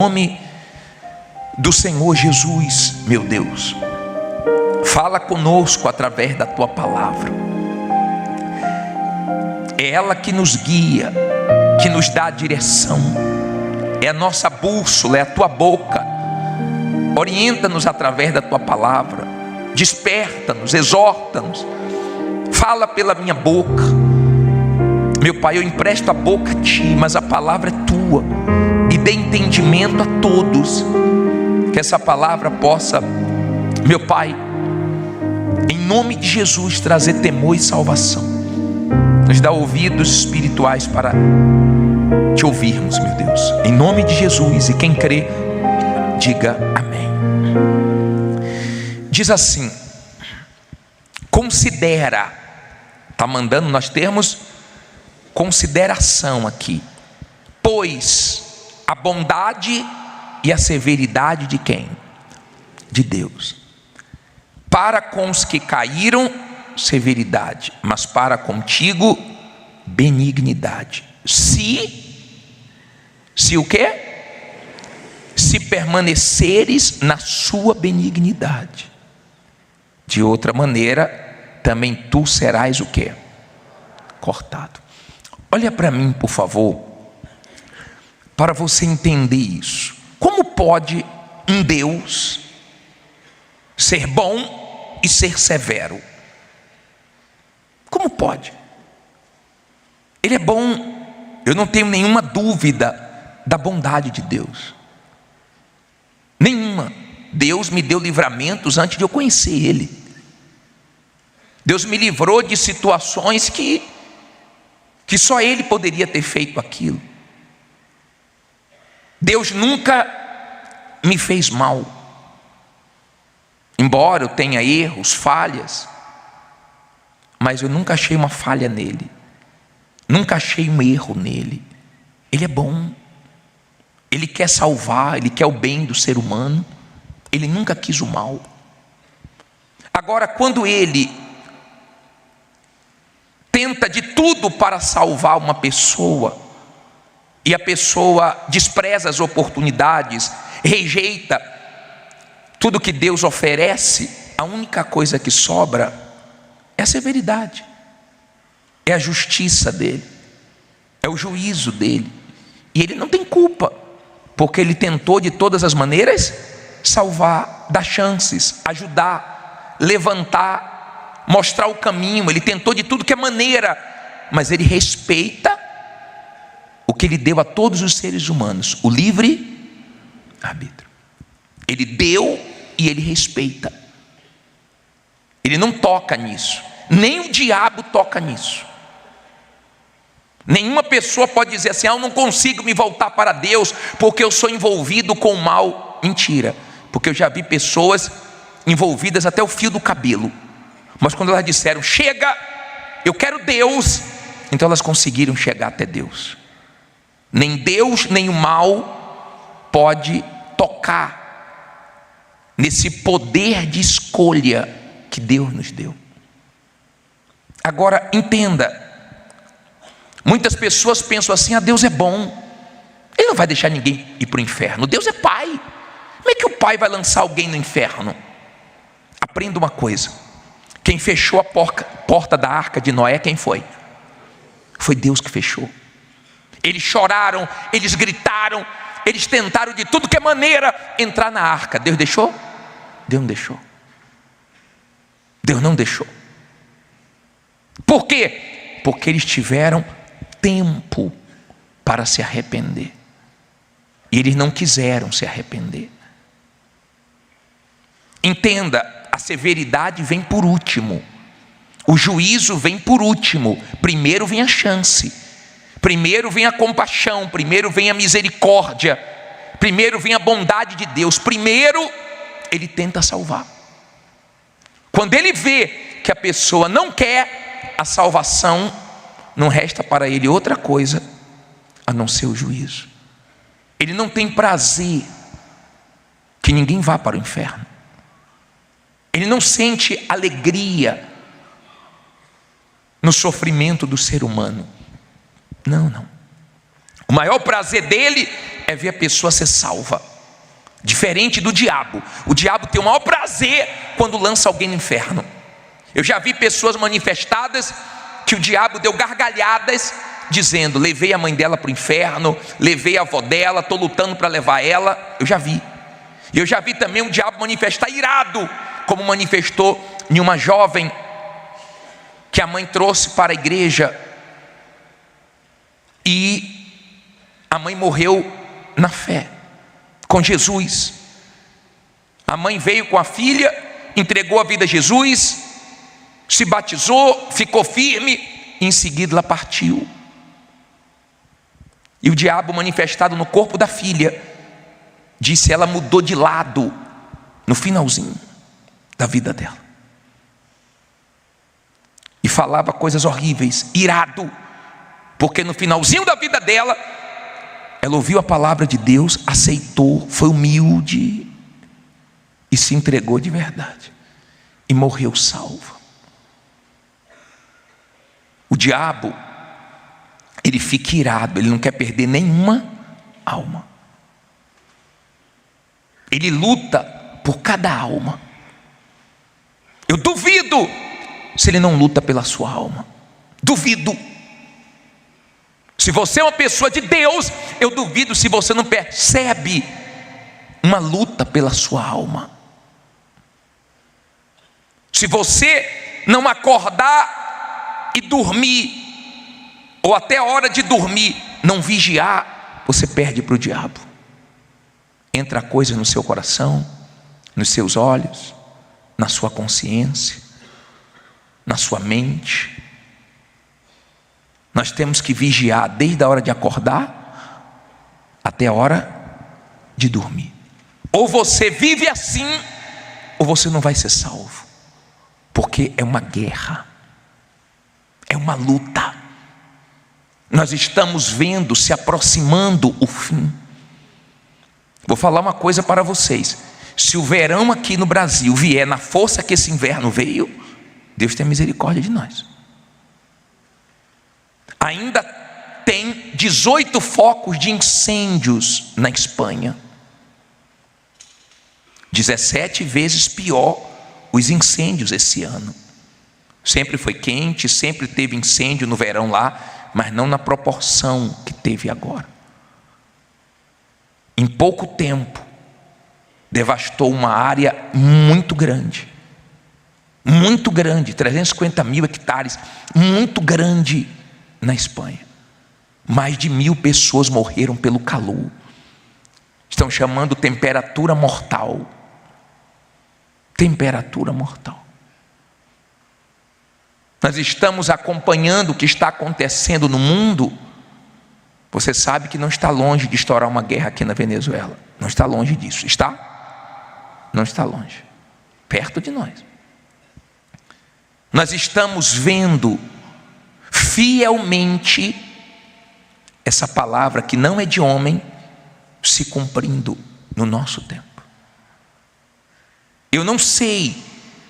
nome do Senhor Jesus, meu Deus, fala conosco através da tua palavra. É ela que nos guia, que nos dá a direção, é a nossa bússola, é a tua boca. Orienta-nos através da tua palavra, desperta-nos, exorta-nos, fala pela minha boca. Meu Pai, eu empresto a boca a ti, mas a palavra é tua, e dê entendimento a todos, que essa palavra possa, meu Pai, em nome de Jesus, trazer temor e salvação. Nos dá ouvidos espirituais para te ouvirmos, meu Deus, em nome de Jesus. E quem crê, diga amém. Diz assim: considera, está mandando nós termos consideração aqui, pois a bondade e a severidade de quem? De Deus. Para com os que caíram, severidade, mas para contigo, benignidade. Se o quê? Se permaneceres na sua benignidade. De outra maneira, também tu serás o quê? Cortado. Olha para mim, por favor, para você entender isso. Como pode um Deus ser bom e ser severo? Como pode? Ele é bom, eu não tenho nenhuma dúvida da bondade de Deus. Nenhuma. Deus me deu livramentos antes de eu conhecer Ele. Deus me livrou de situações que só Ele poderia ter feito aquilo. Deus nunca me fez mal, embora eu tenha erros, falhas, mas eu nunca achei uma falha nele, nunca achei um erro nele. Ele é bom, Ele quer salvar, Ele quer o bem do ser humano, Ele nunca quis o mal. Agora, quando Ele tenta de tudo para salvar uma pessoa, e a pessoa despreza as oportunidades, rejeita tudo que Deus oferece, a única coisa que sobra é a severidade, é a justiça dele, é o juízo dele. E ele não tem culpa, porque ele tentou de todas as maneiras salvar, dar chances, ajudar, levantar, mostrar o caminho. Ele tentou de tudo que é maneira, mas ele respeita o que Ele deu a todos os seres humanos, o livre arbítrio. Ele deu e Ele respeita. Ele não toca nisso, nem o diabo toca nisso. Nenhuma pessoa pode dizer assim: eu não consigo me voltar para Deus porque eu sou envolvido com o mal. Mentira, porque eu já vi pessoas envolvidas até o fio do cabelo, mas quando elas disseram: chega, eu quero Deus, então elas conseguiram chegar até Deus. Nem Deus, nem o mal pode tocar nesse poder de escolha que Deus nos deu. Agora entenda, muitas pessoas pensam assim: Deus é bom, Ele não vai deixar ninguém ir para o inferno. Deus é Pai, como é que o Pai vai lançar alguém no inferno? Aprenda uma coisa: quem fechou a porta da arca de Noé, quem foi? Foi Deus que fechou. Eles choraram, eles gritaram, eles tentaram de tudo que é maneira entrar na arca. Deus deixou? Deus não deixou. Deus não deixou. Por quê? Porque eles tiveram tempo para se arrepender, e eles não quiseram se arrepender. Entenda, a severidade vem por último, o juízo vem por último. Primeiro vem a chance, primeiro vem a compaixão, primeiro vem a misericórdia, primeiro vem a bondade de Deus. Primeiro Ele tenta salvar. Quando Ele vê que a pessoa não quer a salvação, não resta para Ele outra coisa a não ser o juízo. Ele não tem prazer que ninguém vá para o inferno. Ele não sente alegria no sofrimento do ser humano. Não. O maior prazer dele é ver a pessoa ser salva. Diferente do diabo. O diabo tem o maior prazer quando lança alguém no inferno. Eu já vi pessoas manifestadas que o diabo deu gargalhadas, dizendo: levei a mãe dela para o inferno, levei a avó dela, estou lutando para levar ela. Eu já vi. E eu já vi também o diabo manifestar irado, como manifestou em uma jovem que a mãe trouxe para a igreja, e a mãe morreu na fé, com Jesus. A mãe veio com a filha, entregou a vida a Jesus, se batizou, ficou firme, e em seguida ela partiu. E o diabo, manifestado no corpo da filha, disse: ela mudou de lado no finalzinho da vida dela, e falava coisas horríveis, irado, porque no finalzinho da vida dela, ela ouviu a palavra de Deus, aceitou, foi humilde e se entregou de verdade, e morreu salva. O diabo, ele fica irado, ele não quer perder nenhuma alma. Ele luta por cada alma. Eu duvido se ele não luta pela sua alma. Duvido. Se você é uma pessoa de Deus, eu duvido se você não percebe uma luta pela sua alma. Se você não acordar e dormir, ou até a hora de dormir não vigiar, você perde para o diabo. Entra coisa no seu coração, nos seus olhos, na sua consciência, na sua mente. Nós temos que vigiar desde a hora de acordar até a hora de dormir. Ou você vive assim, ou você não vai ser salvo, porque é uma guerra, é uma luta. Nós estamos vendo se aproximando o fim. Vou falar uma coisa para vocês: se o verão aqui no Brasil vier na força que esse inverno veio, Deus tem misericórdia de nós. Ainda tem 18 focos de incêndios na Espanha. 17 vezes pior os incêndios esse ano. Sempre foi quente, sempre teve incêndio no verão lá, mas não na proporção que teve agora. Em pouco tempo, devastou uma área muito grande, 350 mil hectares, muito grande na Espanha. Mais de 1000 pessoas morreram pelo calor. Estão chamando temperatura mortal. Temperatura mortal. Nós estamos acompanhando o que está acontecendo no mundo. Você sabe que não está longe de estourar uma guerra aqui na Venezuela. Não está longe disso, está? Não está longe. Perto de nós. Nós estamos vendo fielmente essa palavra que não é de homem se cumprindo no nosso tempo. Eu não sei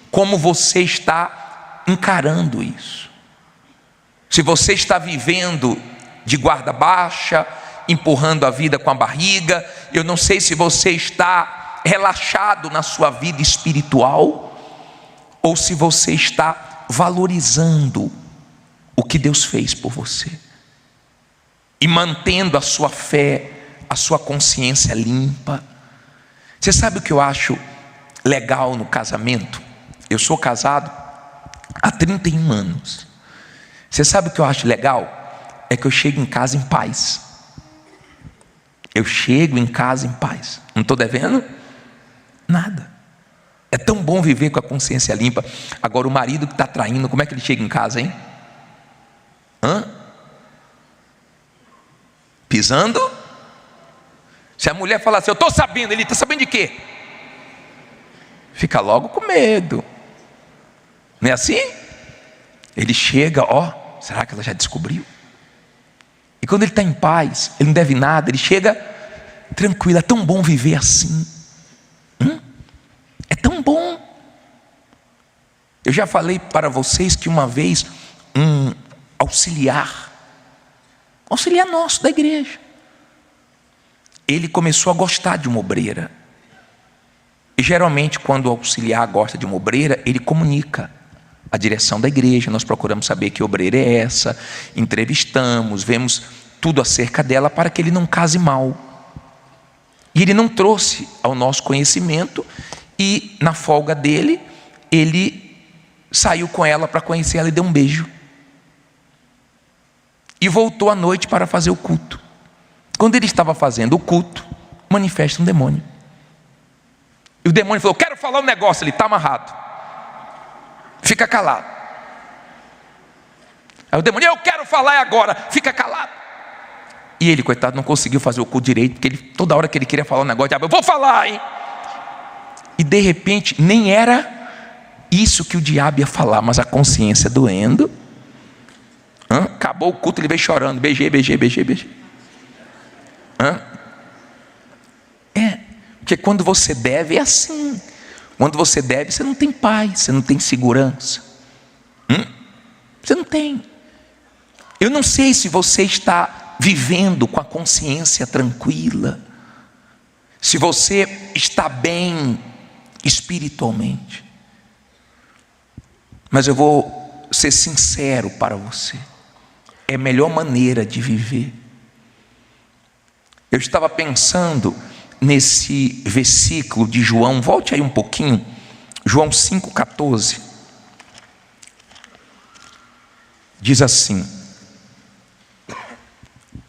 como você está encarando isso. Se você está vivendo de guarda baixa, empurrando a vida com a barriga, eu não sei se você está relaxado na sua vida espiritual, ou se você está valorizando o que Deus fez por você, e mantendo a sua fé, a sua consciência limpa. Você sabe o que eu acho legal no casamento? Eu sou casado há 31 anos. Você sabe o que eu acho legal? É que eu chego em casa em paz. Eu chego em casa em paz. Não estou devendo nada. É tão bom viver com a consciência limpa. Agora o marido que está traindo, como é que ele chega em casa, hein? Pisando? Se a mulher falar assim: eu estou sabendo, ele está sabendo de quê? Fica logo com medo. Não é assim? Ele chega, será que ela já descobriu? E quando ele está em paz, ele não deve nada, ele chega tranquilo. É tão bom viver assim. É tão bom. Eu já falei para vocês que uma vez um auxiliar nosso da igreja, ele começou a gostar de uma obreira. E geralmente quando o auxiliar gosta de uma obreira, ele comunica a direção da igreja. Nós procuramos saber que obreira é essa, entrevistamos, vemos tudo acerca dela para que ele não case mal. E ele não trouxe ao nosso conhecimento, e na folga dele, ele saiu com ela para conhecer ela e deu um beijo. E voltou à noite para fazer o culto. Quando ele estava fazendo o culto, manifesta um demônio. E o demônio falou: quero falar um negócio. Ele está amarrado, fica calado. Aí o demônio: eu quero falar agora, fica calado. E ele, coitado, não conseguiu fazer o culto direito, porque toda hora que ele queria falar um negócio, eu vou falar, hein? E de repente, nem era isso que o diabo ia falar, mas a consciência doendo. Acabou o culto, ele veio chorando: beijei. Porque quando você deve é assim. Quando você deve, você não tem paz, você não tem segurança. Você não tem. Eu não sei se você está vivendo com a consciência tranquila, se você está bem espiritualmente. Mas eu vou ser sincero para você: é a melhor maneira de viver. Eu estava pensando nesse versículo de João, volte aí um pouquinho, João 5,14. Diz assim,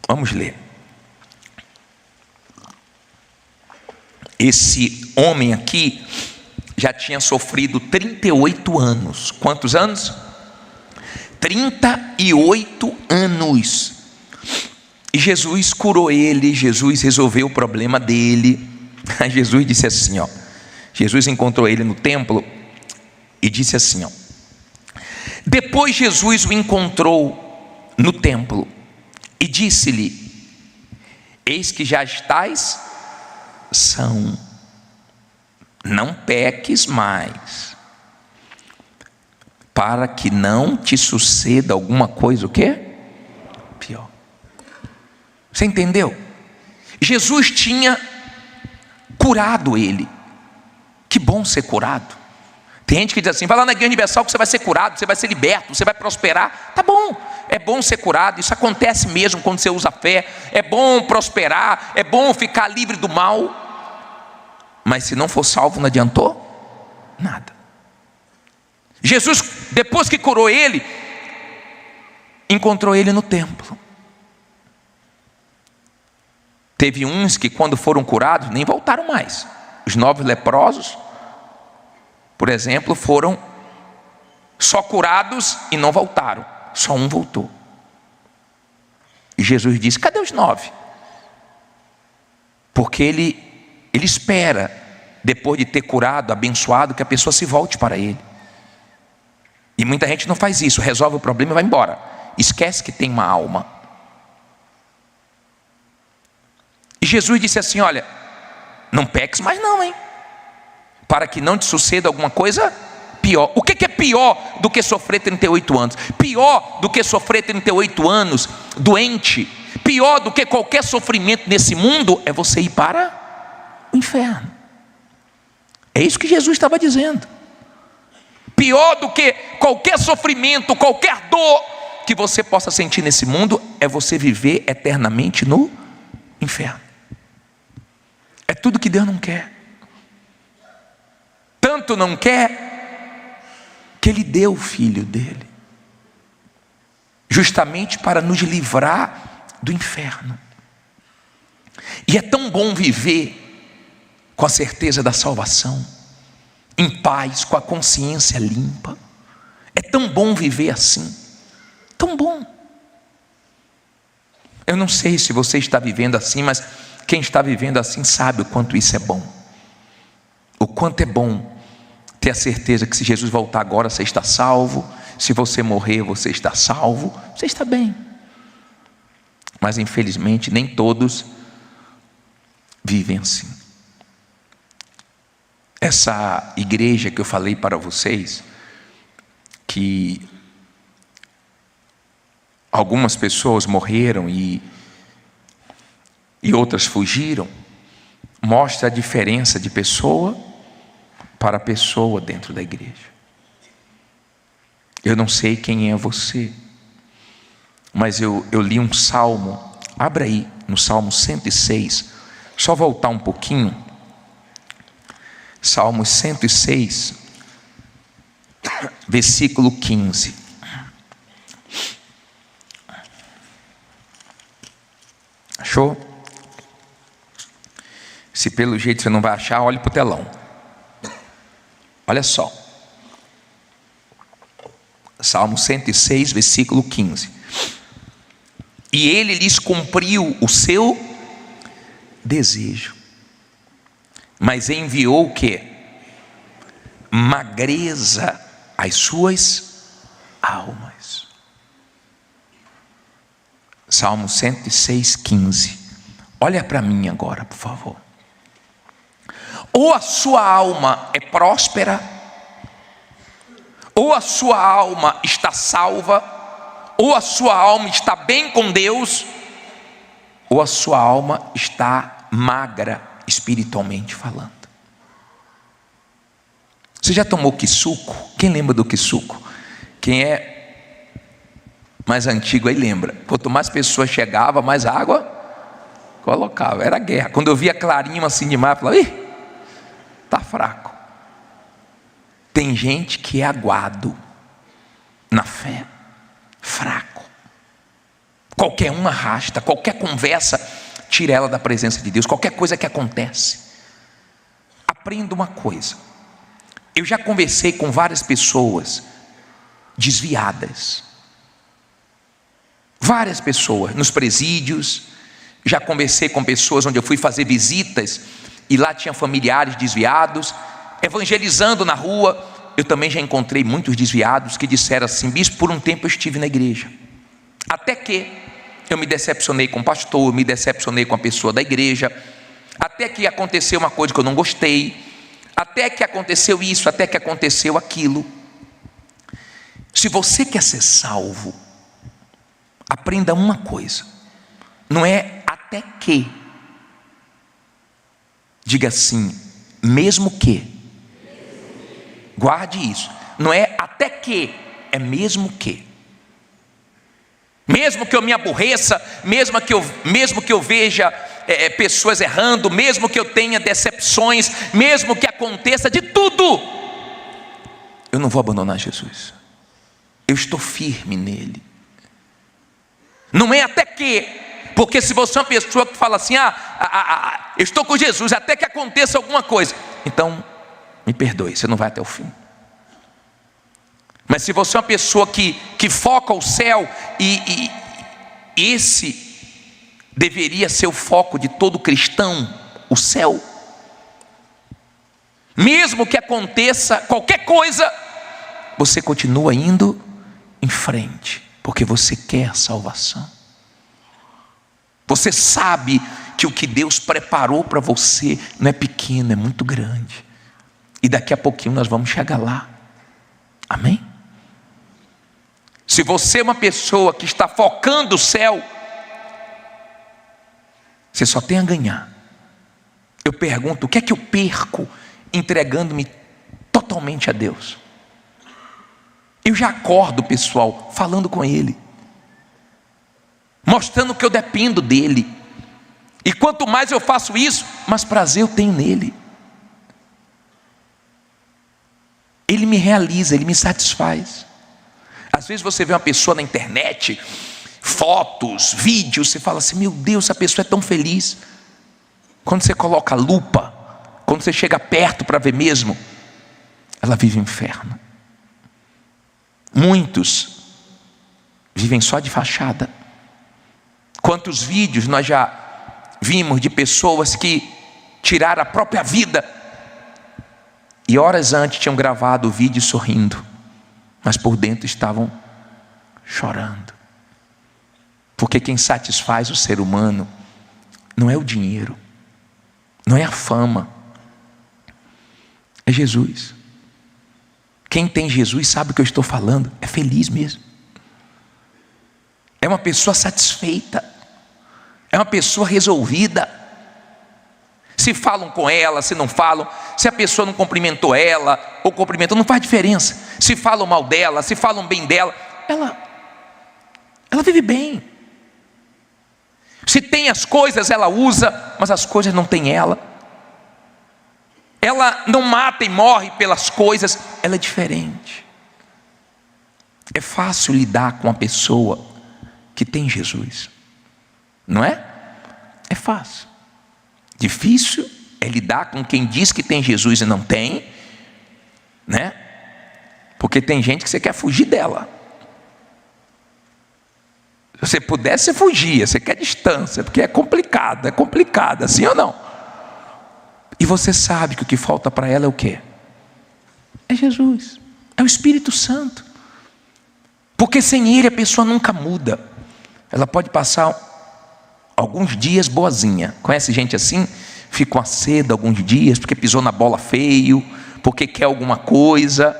vamos ler. Esse homem aqui já tinha sofrido 38 anos. Quantos anos? 38 anos. E Jesus curou ele, Jesus resolveu o problema dele. Jesus disse assim, Jesus encontrou ele no templo e disse assim, depois Jesus o encontrou no templo e disse-lhe: eis que já estás são, não peques mais, para que não te suceda alguma coisa, o quê? Pior. Você entendeu? Jesus tinha curado ele. Que bom ser curado. Tem gente que diz assim: vai lá na Igreja Universal que você vai ser curado, você vai ser liberto, você vai prosperar. Tá bom, é bom ser curado, isso acontece mesmo quando você usa a fé. É bom prosperar, é bom ficar livre do mal. Mas se não for salvo, não adiantou nada. Jesus, depois que curou ele, encontrou ele no templo. Teve uns que quando foram curados nem voltaram mais. Os 9 leprosos, por exemplo, foram só curados e não voltaram. Só um voltou. E Jesus disse: cadê os 9? Porque ele espera, depois de ter curado, abençoado, que a pessoa se volte para ele. E muita gente não faz isso, resolve o problema e vai embora. Esquece que tem uma alma. E Jesus disse assim: olha, não peques mais não, hein? Para que não te suceda alguma coisa pior. O que é pior do que sofrer 38 anos? Pior do que sofrer 38 anos doente, pior do que qualquer sofrimento nesse mundo, é você ir para o inferno. É isso que Jesus estava dizendo. Pior do que qualquer sofrimento, qualquer dor que você possa sentir nesse mundo, é você viver eternamente no inferno. É tudo que Deus não quer. Tanto não quer que Ele deu o Filho dele, justamente para nos livrar do inferno. E é tão bom viver com a certeza da salvação, em paz, com a consciência limpa. É tão bom viver assim, tão bom. Eu não sei se você está vivendo assim, mas quem está vivendo assim sabe o quanto isso é bom. O quanto é bom ter a certeza que se Jesus voltar agora, você está salvo. Se você morrer, você está salvo. Você está bem. Mas infelizmente nem todos vivem assim. Essa igreja que eu falei para vocês, que algumas pessoas morreram e e outras fugiram, mostra a diferença de pessoa para pessoa dentro da igreja. Eu não sei quem é você, mas eu li um salmo. Abra aí no Salmo 106, só voltar um pouquinho. Salmo 106, versículo 15. Achou? Se pelo jeito você não vai achar, olhe para o telão. Olha só. Salmo 106, versículo 15. E ele lhes cumpriu o seu desejo, mas enviou o quê? Magreza às suas almas. Salmo 106, 15. Olha para mim agora, por favor. Ou a sua alma é próspera, ou a sua alma está salva, ou a sua alma está bem com Deus, ou a sua alma está magra espiritualmente falando. Você já tomou quisuco? Quem lembra do quisuco? Quem é mais antigo aí lembra. Quanto mais pessoas chegavam, mais água colocava. Era guerra. Quando eu via clarinho assim demais, eu falava: ih, está fraco. Tem gente que é aguado na fé, fraco. Qualquer um arrasta, qualquer conversa tira ela da presença de Deus, qualquer coisa que acontece. Aprenda uma coisa. Eu já conversei com várias pessoas desviadas. Várias pessoas nos presídios. Já conversei com pessoas onde eu fui fazer visitas e lá tinha familiares desviados. Evangelizando na rua, eu também já encontrei muitos desviados que disseram assim: bispo, por um tempo eu estive na igreja, até que eu me decepcionei com o pastor, eu me decepcionei com a pessoa da igreja, até que aconteceu uma coisa que eu não gostei, até que aconteceu isso, até que aconteceu aquilo. Se você quer ser salvo, aprenda uma coisa: não é até que, diga assim, mesmo que. Guarde isso. Não é até que, é mesmo que. Mesmo que eu me aborreça, mesmo que eu veja pessoas errando, mesmo que eu tenha decepções, mesmo que aconteça de tudo, eu não vou abandonar Jesus. Eu estou firme nele. Não é até que, porque se você é uma pessoa que fala assim: eu estou com Jesus até que aconteça alguma coisa, então me perdoe, você não vai até o fim. Mas se você é uma pessoa que foca o céu, e esse deveria ser o foco de todo cristão, o céu. Mesmo que aconteça qualquer coisa, você continua indo em frente, porque você quer salvação. Você sabe que o que Deus preparou para você não é pequeno, é muito grande. E daqui a pouquinho nós vamos chegar lá. Amém? Se você é uma pessoa que está focando o céu, você só tem a ganhar. Eu pergunto: o que é que eu perco entregando-me totalmente a Deus? Eu já acordo, pessoal, falando com Ele, mostrando que eu dependo dEle. E quanto mais eu faço isso, mais prazer eu tenho nele. Ele me realiza, Ele me satisfaz. Às vezes você vê uma pessoa na internet, fotos, vídeos, você fala assim: meu Deus, essa pessoa é tão feliz. Quando você coloca a lupa, quando você chega perto para ver mesmo, ela vive o inferno. Muitos vivem só de fachada. Quantos vídeos nós já vimos de pessoas que tiraram a própria vida e horas antes tinham gravado o vídeo sorrindo, mas por dentro estavam chorando. Porque quem satisfaz o ser humano não é o dinheiro, não é a fama, é Jesus. Quem tem Jesus sabe o que eu estou falando, é feliz mesmo. É uma pessoa satisfeita. É uma pessoa resolvida. Se falam com ela, se não falam, se a pessoa não cumprimentou ela ou cumprimentou, não faz diferença. Se falam mal dela, se falam bem dela, ela vive bem. Se tem as coisas, ela usa, mas as coisas não tem ela. Ela não mata e morre pelas coisas, ela é diferente. É fácil lidar com uma pessoa que tem Jesus, não é? É fácil. Difícil é lidar com quem diz que tem Jesus e não tem, né? Porque tem gente que você quer fugir dela. Se você pudesse, você fugia, você quer distância, porque é complicado, assim ou não? E você sabe que o que falta para ela é o quê? É Jesus, é o Espírito Santo. Porque sem Ele a pessoa nunca muda. Ela pode passar alguns dias boazinha. Conhece gente assim? Fica com a seda alguns dias, porque pisou na bola feio, porque quer alguma coisa.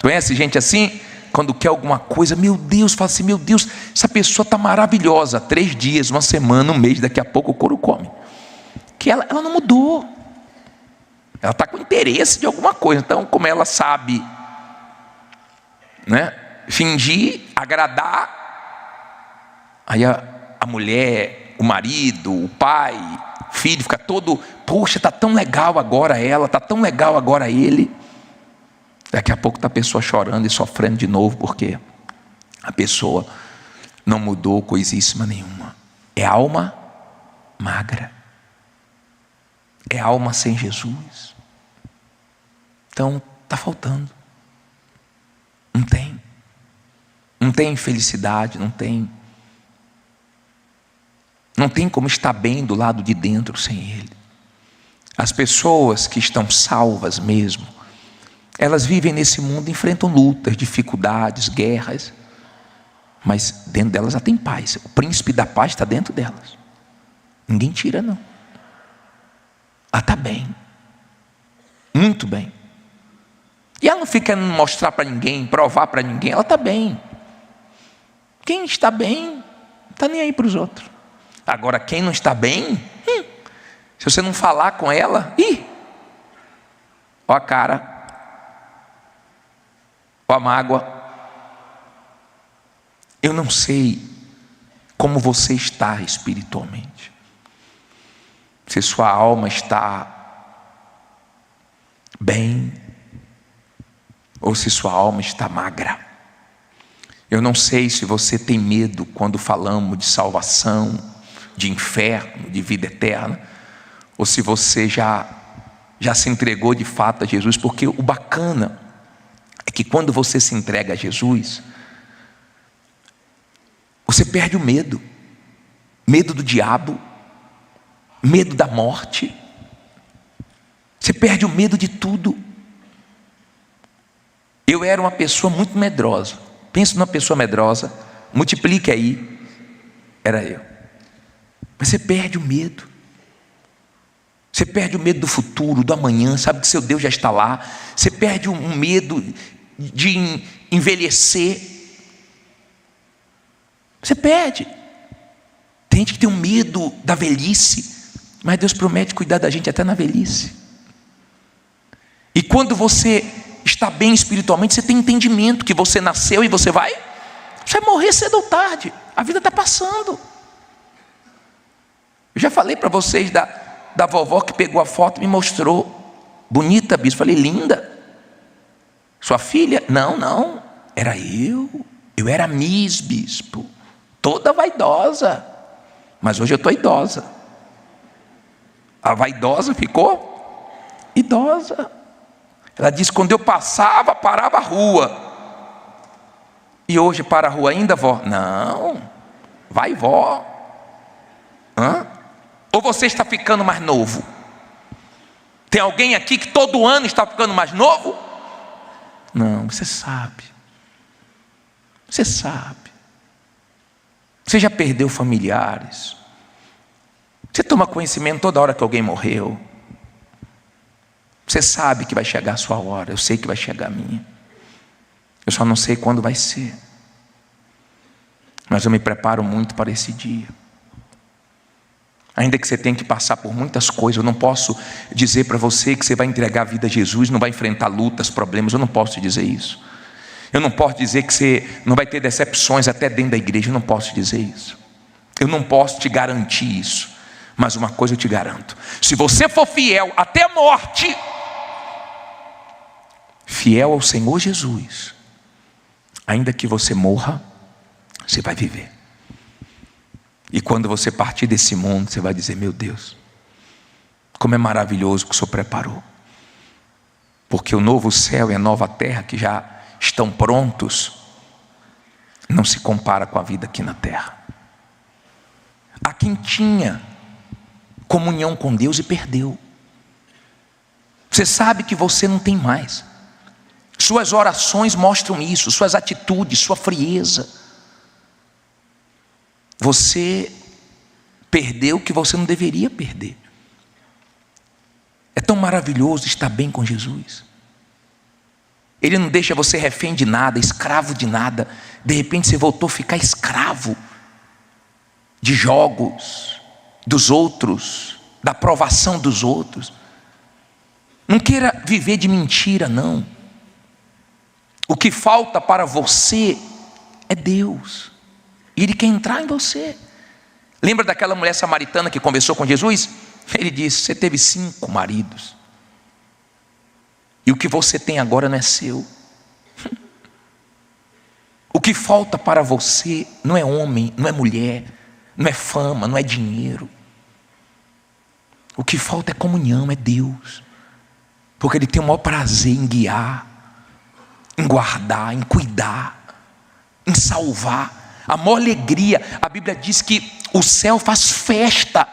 Conhece gente assim? Quando quer alguma coisa, meu Deus, fala assim, meu Deus, essa pessoa está maravilhosa. 3 dias, uma semana, um mês, daqui a pouco o couro come. Que ela não mudou. Ela está com interesse de alguma coisa. Então, como ela sabe, né, fingir, agradar, aí a mulher, o marido, o pai, o filho fica todo, poxa, está tão legal agora ela, está tão legal agora ele. Daqui a pouco está a pessoa chorando e sofrendo de novo, porque a pessoa não mudou coisíssima nenhuma. É alma magra. É alma sem Jesus. Então está faltando. Não tem felicidade, não tem como estar bem do lado de dentro sem Ele. As pessoas que estão salvas mesmo, elas vivem nesse mundo, enfrentam lutas, dificuldades, guerras, mas dentro delas já tem paz. O príncipe da paz está dentro delas. Ninguém tira, não. Ela está bem, muito bem. E ela não fica mostrar para ninguém, provar para ninguém, ela está bem. Quem está bem, não está nem aí para os outros. Agora, quem não está bem, se você não falar com ela, ó a cara, ó a mágoa. Eu não sei como você está espiritualmente. Se sua alma está bem, ou se sua alma está magra. Eu não sei se você tem medo quando falamos de salvação, de inferno, de vida eterna, ou se você já se entregou de fato a Jesus, porque o bacana é que quando você se entrega a Jesus, você perde o medo do diabo, medo da morte, você perde o medo de tudo. Eu era uma pessoa muito medrosa. Pensa numa pessoa medrosa, multiplique aí, era eu. Mas você perde o medo. Você perde o medo do futuro, do amanhã, sabe que seu Deus já está lá. Você perde um medo de envelhecer. Você perde. Tem gente que tem um medo da velhice, mas Deus promete cuidar da gente até na velhice. E quando você está bem espiritualmente, você tem entendimento que você nasceu e você vai morrer cedo ou tarde. A vida está passando. Eu já falei para vocês da vovó que pegou a foto e me mostrou. Bonita, bispo. Falei, linda. Sua filha? Não. Era eu. Eu era Miss, bispo. Toda vaidosa. Mas hoje eu estou idosa. A vaidosa ficou idosa. Ela disse, quando eu passava, parava a rua. E hoje para a rua ainda, vó? Não. Vai, vó. Ou você está ficando mais novo? Tem alguém aqui que todo ano está ficando mais novo? Não, você sabe. Você sabe. Você já perdeu familiares. Você toma conhecimento toda hora que alguém morreu. Você sabe que vai chegar a sua hora. Eu sei que vai chegar a minha. Eu só não sei quando vai ser. Mas eu me preparo muito para esse dia. Ainda que você tenha que passar por muitas coisas, eu não posso dizer para você que você vai entregar a vida a Jesus, não vai enfrentar lutas, problemas, eu não posso te dizer isso. Eu não posso dizer que você não vai ter decepções até dentro da igreja, eu não posso te dizer isso. Eu não posso te garantir isso, mas uma coisa eu te garanto: se você for fiel até a morte, fiel ao Senhor Jesus, ainda que você morra, você vai viver. E quando você partir desse mundo, você vai dizer: meu Deus, como é maravilhoso que o Senhor preparou. Porque o novo céu e a nova terra que já estão prontos, não se compara com a vida aqui na terra. Há quem tinha comunhão com Deus e perdeu. Você sabe que você não tem mais. Suas orações mostram isso, suas atitudes, sua frieza. Você perdeu o que você não deveria perder. É tão maravilhoso estar bem com Jesus. Ele não deixa você refém de nada, escravo de nada. De repente você voltou a ficar escravo de jogos dos outros, da aprovação dos outros. Não queira viver de mentira, não. O que falta para você é Deus. E Ele quer entrar em você. Lembra daquela mulher samaritana que conversou com Jesus? Ele disse: você teve 5 maridos, e o que você tem agora não é seu. O que falta para você não é homem, não é mulher, não é fama, não é dinheiro. O que falta é comunhão, é Deus. Porque Ele tem o maior prazer em guiar, em guardar, em cuidar, em salvar. A maior alegria, a Bíblia diz que o céu faz festa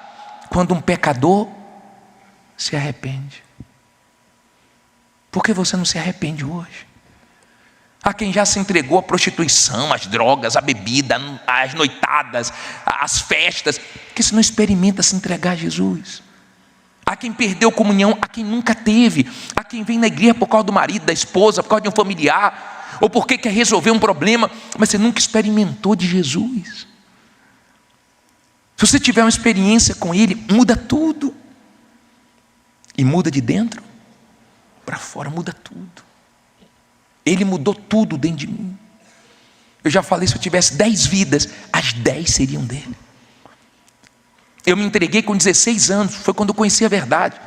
quando um pecador se arrepende. Por que você não se arrepende hoje? Há quem já se entregou à prostituição, às drogas, à bebida, às noitadas, às festas, que se não experimenta se entregar a Jesus. Há quem perdeu comunhão, há quem nunca teve, há quem vem na igreja por causa do marido, da esposa, por causa de um familiar, ou porque quer resolver um problema, mas você nunca experimentou de Jesus. Se você tiver uma experiência com Ele, muda tudo. E muda de dentro para fora, muda tudo. Ele mudou tudo dentro de mim. Eu já falei, se eu tivesse 10 vidas, as 10 seriam dele. Eu me entreguei com 16 anos, foi quando eu conheci a verdade.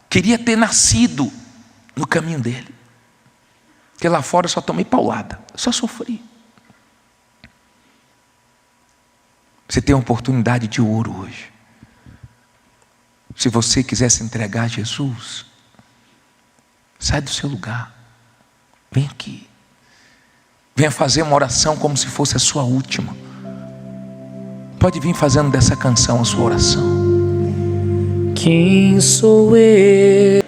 Queria ter nascido no caminho dele. Porque lá fora eu só tomei paulada, só sofri. Você tem uma oportunidade de ouro hoje. Se você quiser se entregar a Jesus, sai do seu lugar, vem aqui, venha fazer uma oração como se fosse a sua última. Pode vir fazendo dessa canção a sua oração. Quem sou eu?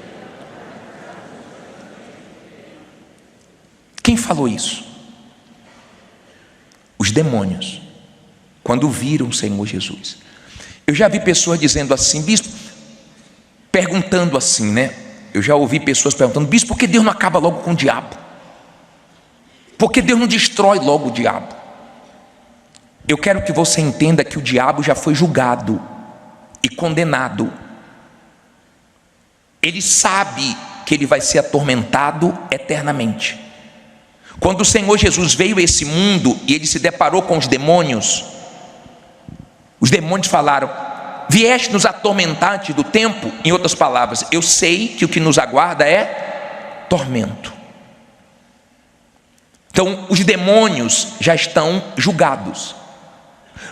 Quem falou isso? Os demônios, quando viram o Senhor Jesus. Eu já vi pessoas dizendo assim, bispo, perguntando assim, né? Eu já ouvi pessoas perguntando: bispo, por que Deus não acaba logo com o diabo? Por que Deus não destrói logo o diabo? Eu quero que você entenda que o diabo já foi julgado e condenado. Ele sabe que ele vai ser atormentado eternamente. Quando o Senhor Jesus veio a esse mundo e ele se deparou com os demônios falaram: vieste nos atormentar antes do tempo? Em outras palavras, eu sei que o que nos aguarda é tormento. Então os demônios já estão julgados.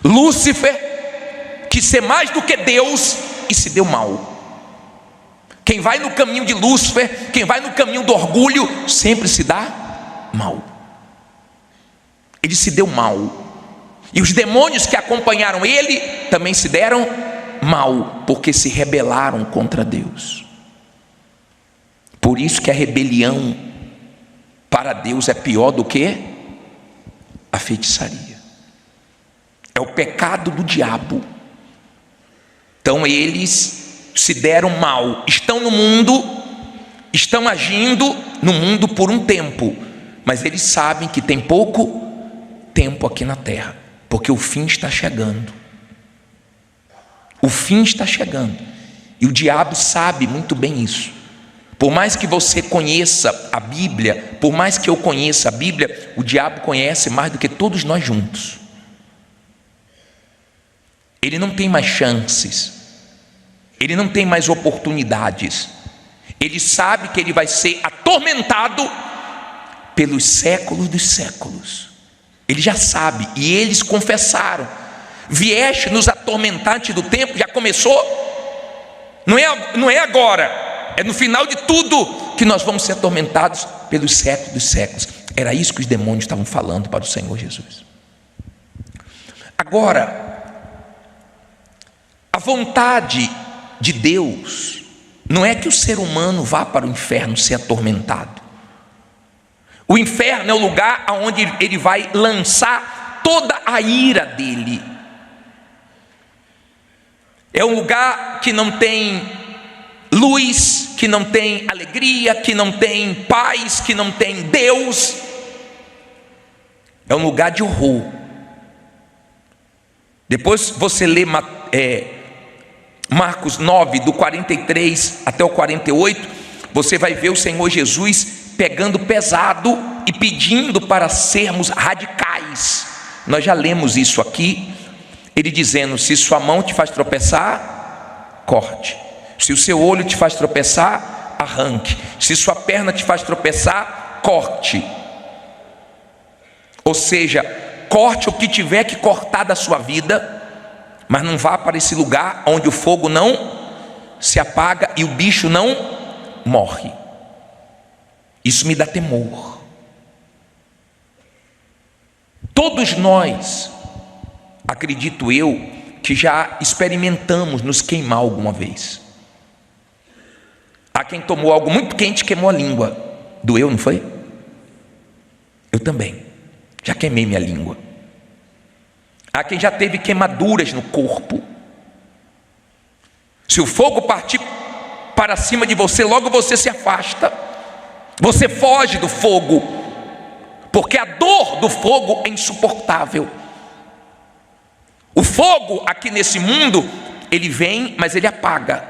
Lúcifer quis ser mais do que Deus e se deu mal. Quem vai no caminho de Lúcifer, quem vai no caminho do orgulho, sempre se dá mal. Ele se deu mal. E os demônios que acompanharam ele também se deram mal, porque se rebelaram contra Deus. Por isso que a rebelião para Deus é pior do que a feitiçaria. É o pecado do diabo. Então eles se deram mal, estão no mundo, estão agindo no mundo por um tempo, mas eles sabem que tem pouco tempo aqui na terra, porque o fim está chegando. O fim está chegando. E o diabo sabe muito bem isso. Por mais que você conheça a Bíblia, por mais que eu conheça a Bíblia, o diabo conhece mais do que todos nós juntos. Ele não tem mais chances. Ele não tem mais oportunidades. Ele sabe que ele vai ser atormentado pelos séculos dos séculos. Ele já sabe, e eles confessaram: vieste nos atormentar antes do tempo. Já começou? Não é agora, é no final de tudo que nós vamos ser atormentados pelos séculos dos séculos. Era isso que os demônios estavam falando para o Senhor Jesus. Agora, a vontade de Deus não é que o ser humano vá para o inferno ser atormentado. O inferno é o lugar onde ele vai lançar toda a ira dele. É um lugar que não tem luz, que não tem alegria, que não tem paz, que não tem Deus. É um lugar de horror. Depois você lê Marcos 9, do 43 até o 48, você vai ver o Senhor Jesus pegando pesado e pedindo para sermos radicais. Nós já lemos isso aqui, ele dizendo: se sua mão te faz tropeçar, corte. Se o seu olho te faz tropeçar, arranque. Se sua perna te faz tropeçar, corte. Ou seja, corte o que tiver que cortar da sua vida, mas não vá para esse lugar onde o fogo não se apaga e o bicho não morre. Isso me dá temor. Todos nós, acredito eu, que já experimentamos nos queimar alguma vez. Há quem tomou algo muito quente e queimou a língua. Doeu, não foi? Eu também já queimei minha língua. Há quem já teve queimaduras no corpo. Se o fogo partir para cima de você, logo você se afasta. Você foge do fogo, porque a dor do fogo é insuportável. O fogo aqui nesse mundo, ele vem, mas ele apaga.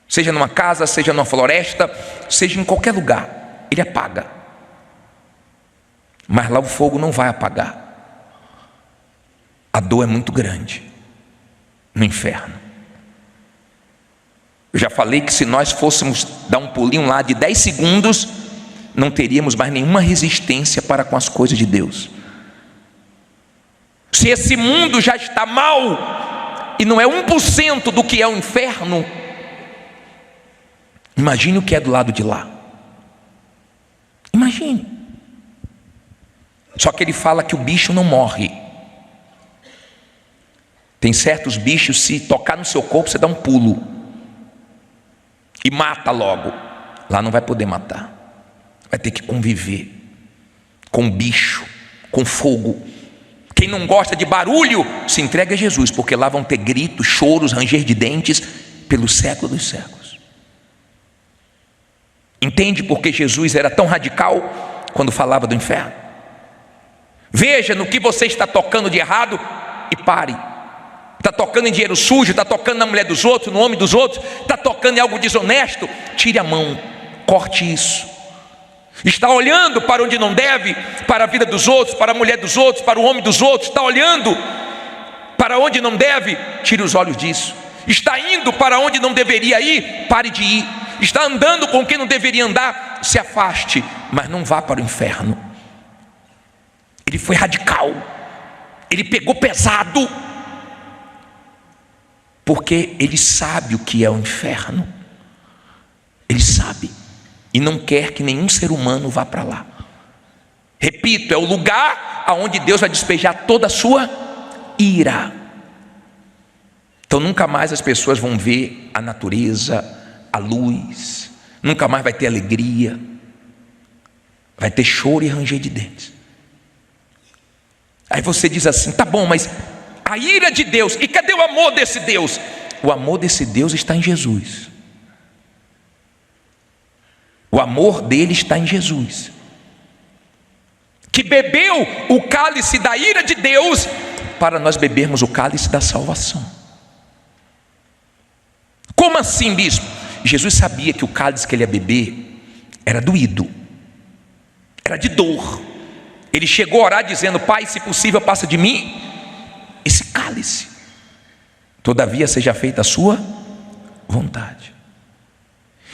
Seja numa casa, seja numa floresta, seja em qualquer lugar, ele apaga. Mas lá o fogo não vai apagar. A dor é muito grande no inferno. Eu já falei que se nós fôssemos dar um pulinho lá de 10 segundos, não teríamos mais nenhuma resistência para com as coisas de Deus. Se esse mundo já está mal e não é 1% do que é o inferno, imagine o que é do lado de lá. Imagine. Só que ele fala que o bicho não morre. Tem certos bichos, se tocar no seu corpo, você dá um pulo e mata logo. Lá não vai poder matar. Vai ter que conviver com bicho, com fogo. Quem não gosta de barulho, se entrega a Jesus, porque lá vão ter gritos, choros, ranger de dentes pelo século dos séculos. Entende por que Jesus era tão radical quando falava do inferno? Veja no que você está tocando de errado e pare. Está tocando em dinheiro sujo, está tocando na mulher dos outros, no homem dos outros, está tocando em algo desonesto, tire a mão, corte isso. Está olhando para onde não deve, para a vida dos outros, para a mulher dos outros, para o homem dos outros, está olhando para onde não deve, tire os olhos disso. Está indo para onde não deveria ir, pare de ir. Está andando com quem não deveria andar, se afaste, mas não vá para o inferno. Ele foi radical, ele pegou pesado, porque ele sabe o que é o inferno. Ele sabe e não quer que nenhum ser humano vá para lá. Repito, é o lugar aonde Deus vai despejar toda a sua ira. Então nunca mais as pessoas vão ver a natureza, a luz, nunca mais vai ter alegria, vai ter choro e ranger de dentes. Aí você diz assim: tá bom, mas a ira de Deus, e cadê o amor desse Deus? O amor desse Deus está em Jesus. O amor dele está em Jesus, que bebeu o cálice da ira de Deus para nós bebermos o cálice da salvação. Como assim, bispo? Jesus sabia que o cálice que ele ia beber era doído, era de dor. Ele chegou a orar dizendo: Pai, se possível, passa de mim esse cálice, todavia seja feita a sua vontade.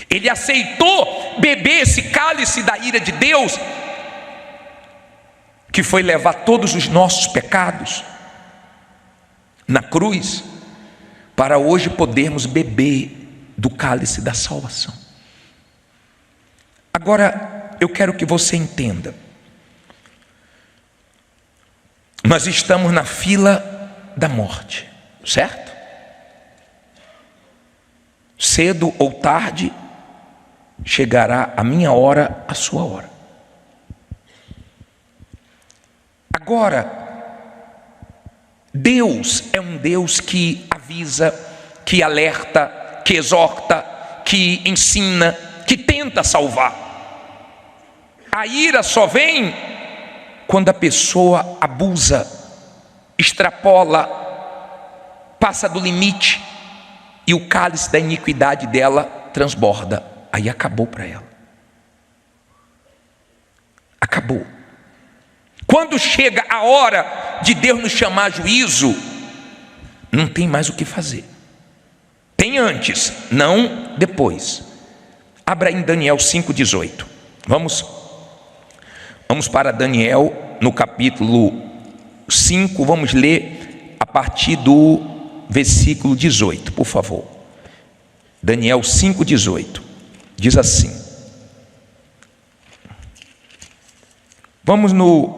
Ele aceitou beber esse cálice da ira de Deus, que foi levar todos os nossos pecados na cruz, para hoje podermos beber do cálice da salvação. Agora, eu quero que você entenda, nós estamos na fila da morte, certo? Cedo ou tarde chegará a minha hora, a sua hora. Agora, Deus é um Deus que avisa, que alerta, que exorta, que ensina, que tenta salvar. A ira só vem quando a pessoa abusa, extrapola, passa do limite e o cálice da iniquidade dela transborda. Aí acabou para ela. Acabou. Quando chega a hora de Deus nos chamar a juízo, não tem mais o que fazer. Tem antes, não depois. Abra em Daniel 5,18. Vamos para Daniel no capítulo 5, vamos ler a partir do versículo 18, por favor. Daniel 5,18. Diz assim.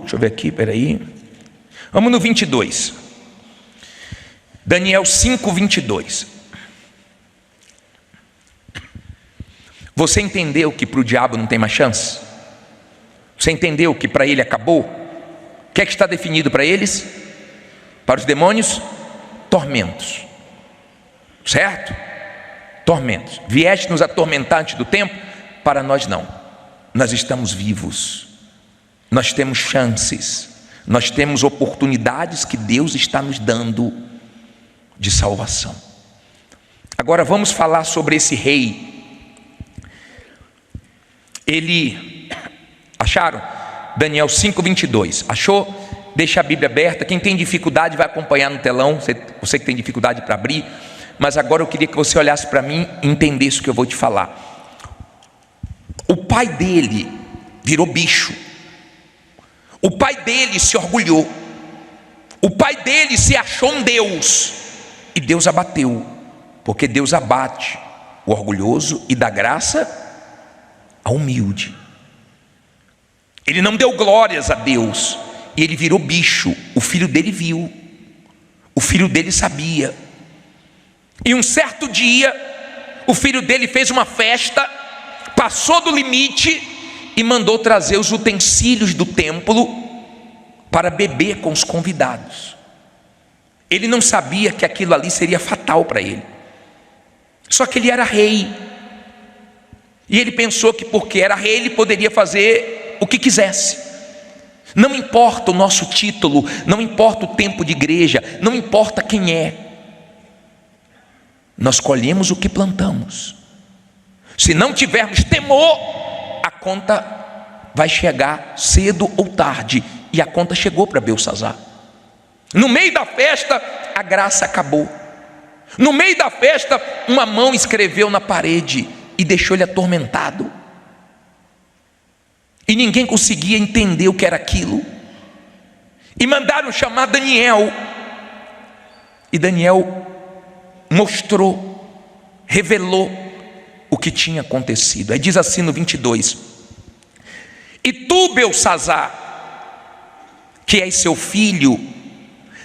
Deixa eu ver aqui, peraí. Vamos no 22. Daniel 5:22. Você entendeu que para o diabo não tem mais chance? Você entendeu que para ele acabou? O que é que está definido para eles? Para os demônios? Tormentos. Certo? Tormentos. Vieste nos atormentar antes do tempo? Para nós não. Nós estamos vivos. Nós temos chances, nós temos oportunidades que Deus está nos dando de salvação. Agora vamos falar sobre esse rei. Acharam? Daniel 5:22. Achou? Deixa a Bíblia aberta. Quem tem dificuldade vai acompanhar no telão. Você que tem dificuldade para abrir. Mas agora eu queria que você olhasse para mim e entendesse o que eu vou te falar. O pai dele virou bicho. O pai dele se orgulhou. O pai dele se achou um Deus. E Deus abateu. Porque Deus abate o orgulhoso e dá graça ao humilde. Ele não deu glórias a Deus. E ele virou bicho. O filho dele viu. O filho dele sabia. E um certo dia, o filho dele fez uma festa, passou do limite e mandou trazer os utensílios do templo para beber com os convidados. Ele não sabia que aquilo ali seria fatal para ele. Só que ele era rei. E ele pensou que porque era rei ele poderia fazer o que quisesse. Não importa o nosso título, não importa o tempo de igreja, não importa quem é. Nós colhemos o que plantamos. Se não tivermos temor, a conta vai chegar cedo ou tarde. E a conta chegou para Belsassar. No meio da festa, a graça acabou. No meio da festa, uma mão escreveu na parede e deixou ele atormentado. E ninguém conseguia entender o que era aquilo. E mandaram chamar Daniel. E Daniel mostrou, revelou o que tinha acontecido. Aí diz assim no 22: E tu, Belsassar, que és seu filho,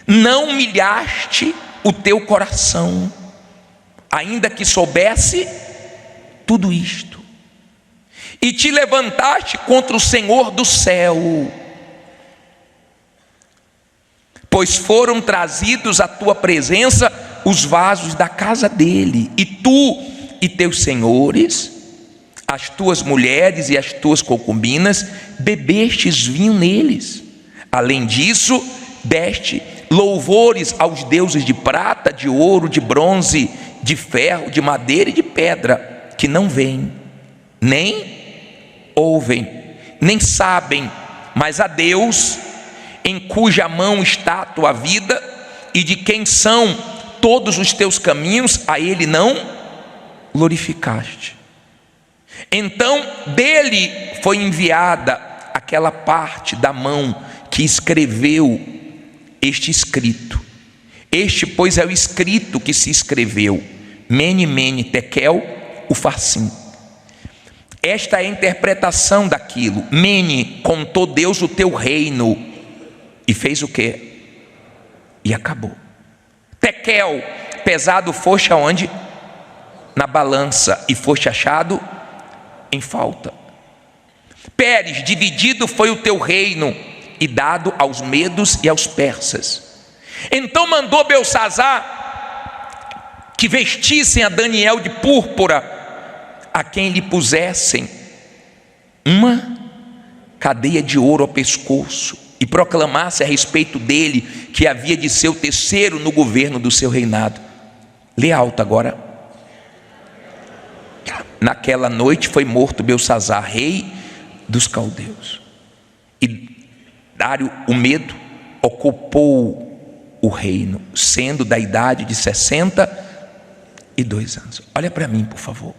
não humilhaste o teu coração, ainda que soubesse tudo isto, e te levantaste contra o Senhor do céu, pois foram trazidos à tua presença os vasos da casa dele, e tu e teus senhores, as tuas mulheres e as tuas concubinas, bebestes vinho neles. Além disso, deste louvores aos deuses de prata, de ouro, de bronze, de ferro, de madeira e de pedra, que não veem, nem ouvem, nem sabem, mas a Deus, em cuja mão está a tua vida, e de quem são todos os teus caminhos, a Ele não glorificaste. Então dele foi enviada aquela parte da mão que escreveu este escrito. Este, pois, é o escrito que se escreveu: Mene, Mene, Tekel, Ufarsim. Esta é a interpretação daquilo. Mene, contou Deus o teu reino, e fez o quê? E acabou. Tekel, pesado foste aonde? Na balança, e foste achado em falta. Pérez, dividido foi o teu reino, e dado aos medos e aos persas. Então mandou Belsassar que vestissem a Daniel de púrpura, a quem lhe pusessem uma cadeia de ouro ao pescoço, e proclamasse a respeito dele que havia de ser o terceiro no governo do seu reinado. Lê alto agora. Naquela noite foi morto Belsassar, rei dos caldeus, e Dário o Medo ocupou o reino, sendo da idade de 62 anos. Olha para mim, por favor.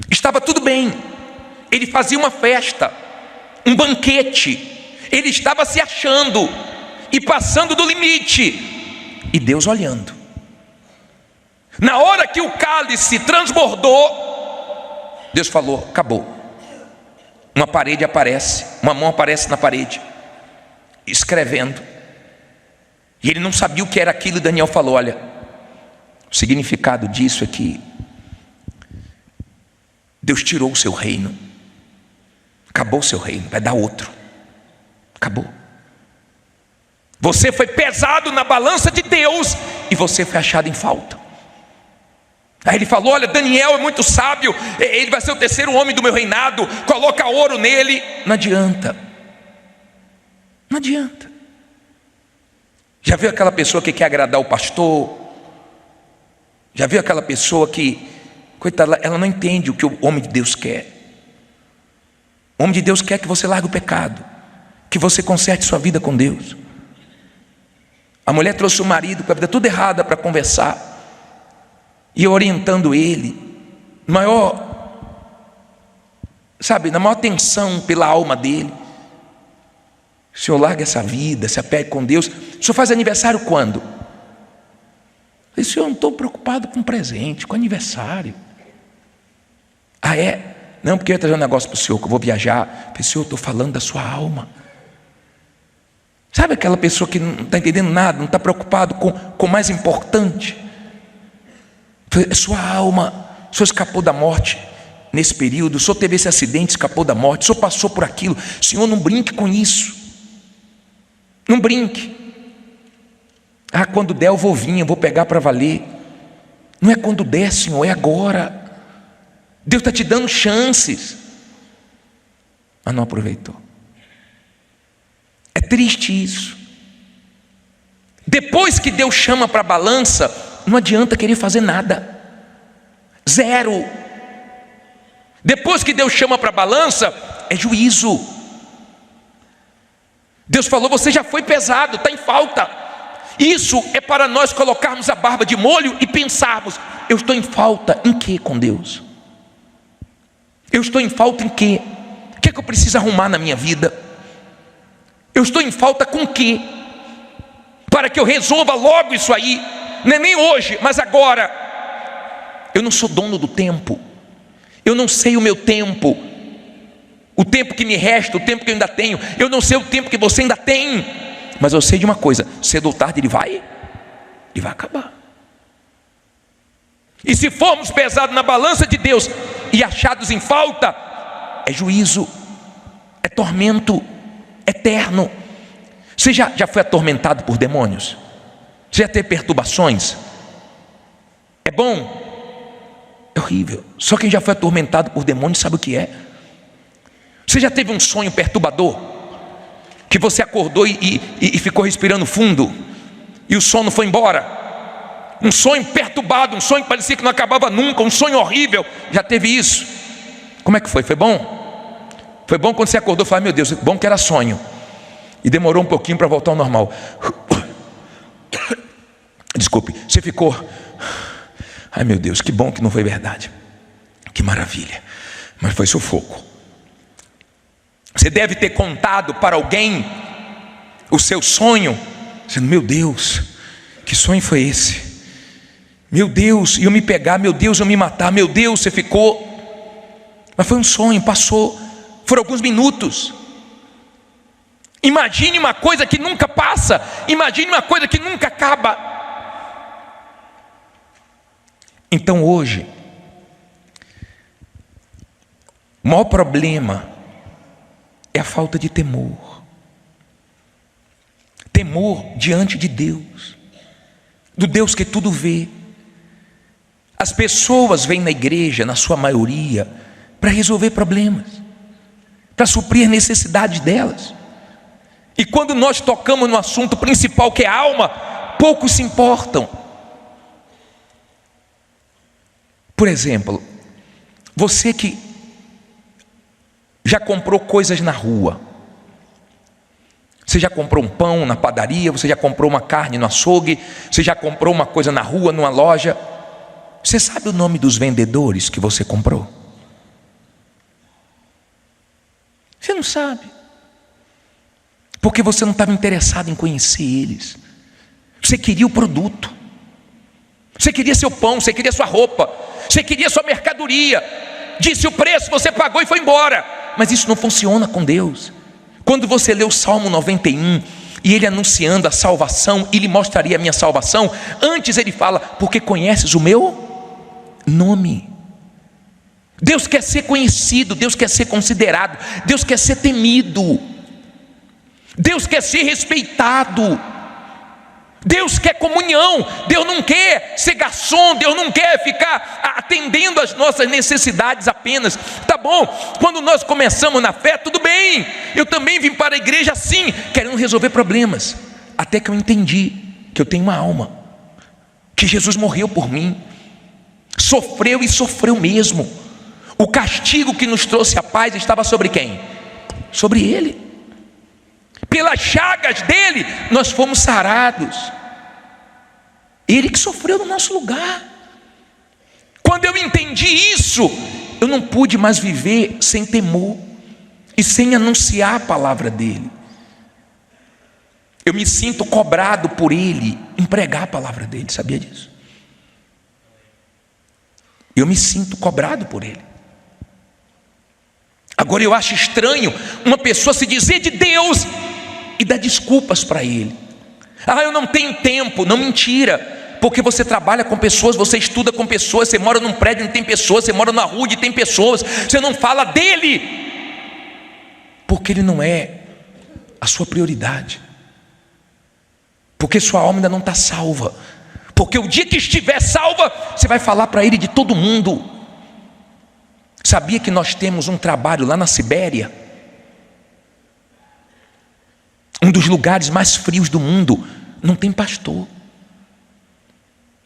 Estava tudo bem, ele fazia uma festa, um banquete, ele estava se achando e passando do limite, e Deus olhando. Na hora que o cálice transbordou, Deus falou: acabou. Uma parede aparece, uma mão aparece na parede, escrevendo. E ele não sabia o que era aquilo, e Daniel falou: olha, o significado disso é que Deus tirou o seu reino, acabou o seu reino, vai dar outro, acabou. Você foi pesado na balança de Deus, e você foi achado em falta. Aí ele falou: olha, Daniel é muito sábio, ele vai ser o terceiro homem do meu reinado, coloca ouro nele. Não adianta, não adianta. Já viu aquela pessoa que quer agradar o pastor? Já viu aquela pessoa que, coitada, ela não entende o que o homem de Deus quer? O homem de Deus quer que você largue o pecado, que você conserte sua vida com Deus. A mulher trouxe o marido com a vida toda errada para conversar, e orientando ele, na maior tensão pela alma dele. O senhor larga essa vida, se apegue com Deus. O senhor faz aniversário quando? Eu disse: senhor, eu não estou preocupado com presente, com aniversário. Ah, é? Não, porque eu ia trazer um negócio para o senhor, que eu vou viajar. Eu falei: senhor, eu estou falando da sua alma. Sabe aquela pessoa que não está entendendo nada, não está preocupado com o mais importante? Sua alma, o senhor escapou da morte nesse período, o senhor teve esse acidente, escapou da morte, o senhor passou por aquilo. Senhor, não brinque com isso, não brinque. Ah, quando der eu vou vir, eu vou pegar para valer. Não é quando der, Senhor, é agora. Deus está te dando chances, mas não aproveitou. É triste isso. Depois que Deus chama para a balança, não adianta querer fazer nada, zero. Depois que Deus chama para a balança, é juízo. Deus falou: você já foi pesado, está em falta. Isso é para nós colocarmos a barba de molho e pensarmos: eu estou em falta em quê com Deus? Eu estou em falta em quê? O que é que eu preciso arrumar na minha vida? Eu estou em falta com quê? Para que eu resolva logo isso aí. Não é nem hoje, mas agora. Eu não sou dono do tempo, eu não sei o meu tempo, o tempo que me resta, o tempo que eu ainda tenho. Eu não sei o tempo que você ainda tem, mas eu sei de uma coisa: cedo ou tarde ele vai acabar. E se formos pesados na balança de Deus e achados em falta, é juízo, é tormento eterno. Você já foi atormentado por demônios? Você já teve perturbações? É bom? É horrível. Só quem já foi atormentado por demônios sabe o que é. Você já teve um sonho perturbador? Que você acordou e ficou respirando fundo? e o sono foi embora. Um sonho perturbado, um sonho que parecia que não acabava nunca, um sonho horrível. Já teve isso? Como é que foi? Foi bom? Foi bom quando você acordou e falou: meu Deus, bom que era sonho. E demorou um pouquinho para voltar ao normal. Desculpe, você ficou: ai meu Deus, que bom que não foi verdade. Que maravilha. Mas foi sufoco. Você deve ter contado para alguém o seu sonho, dizendo: meu Deus, que sonho foi esse? Meu Deus, iam me pegar, meu Deus, iam me matar, meu Deus, você ficou. Mas foi um sonho, passou, foram alguns minutos. Imagine uma coisa que nunca passa, imagine uma coisa que nunca acaba. Então hoje, o maior problema é a falta de temor. Temor diante de Deus, do Deus que tudo vê. As pessoas vêm na igreja, na sua maioria, para resolver problemas, para suprir necessidades delas. E quando nós tocamos no assunto principal, que é a alma, poucos se importam. Por exemplo, você que já comprou coisas na rua, você já comprou um pão na padaria, você já comprou uma carne no açougue, você já comprou uma coisa na rua, numa loja. Você sabe o nome dos vendedores que você comprou? Você não sabe, porque você não estava interessado em conhecer eles. Você queria o produto, você queria seu pão, você queria sua roupa, você queria sua mercadoria. Disse o preço, você pagou e foi embora. Mas isso não funciona com Deus. Quando você lê o Salmo 91, e ele anunciando a salvação, ele mostraria a minha salvação. Antes ele fala: porque conheces o meu nome. Deus quer ser conhecido, Deus quer ser considerado, Deus quer ser temido, Deus quer ser respeitado, Deus quer comunhão. Deus não quer ser garçom, Deus não quer ficar atendendo às nossas necessidades apenas. Tá bom, quando nós começamos na fé, tudo bem, eu também vim para a igreja assim, querendo resolver problemas, até que eu entendi que eu tenho uma alma, que Jesus morreu por mim, sofreu e sofreu mesmo. O castigo que nos trouxe a paz estava sobre quem? Sobre Ele. Pelas chagas dele nós fomos sarados. Ele que sofreu no nosso lugar. Quando eu entendi isso, eu não pude mais viver sem temor e sem anunciar a palavra dele. Eu me sinto cobrado por ele em pregar a palavra dele, sabia disso? Eu me sinto cobrado por ele. Agora eu acho estranho uma pessoa se dizer de Deus e dar desculpas para ele. Ah, eu não tenho tempo. Não, mentira, porque você trabalha com pessoas, você estuda com pessoas, você mora num prédio onde tem pessoas, você mora numa rua onde tem pessoas, você não fala dele, porque ele não é a sua prioridade, porque sua alma ainda não está salva, porque o dia que estiver salva, você vai falar para ele de todo mundo. Sabia que nós temos um trabalho lá na Sibéria, um dos lugares mais frios do mundo, não tem pastor,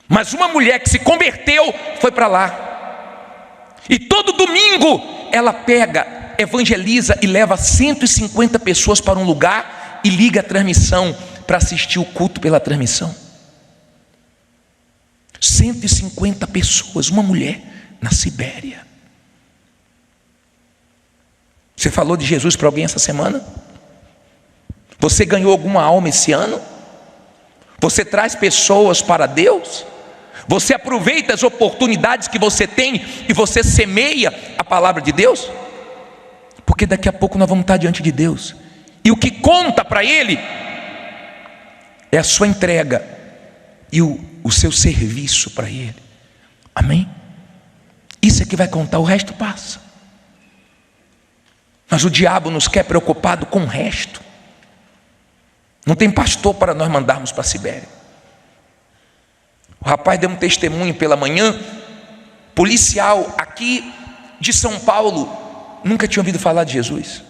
mas uma mulher que se converteu foi para lá, e todo domingo ela pega, evangeliza e leva 150 pessoas para um lugar e liga a transmissão para assistir o culto pela transmissão. 150 pessoas, uma mulher na Sibéria. Você falou de Jesus para alguém essa semana? Você ganhou alguma alma esse ano? Você traz pessoas para Deus? Você aproveita as oportunidades que você tem e você semeia a palavra de Deus? Porque daqui a pouco nós vamos estar diante de Deus, e o que conta para Ele é a sua entrega e o seu serviço para Ele. Amém? Isso é que vai contar, o resto passa. Mas o diabo nos quer preocupado com o resto. Não tem pastor para nós mandarmos para a Sibéria. O rapaz deu um testemunho pela manhã, policial aqui de São Paulo, nunca tinha ouvido falar de Jesus.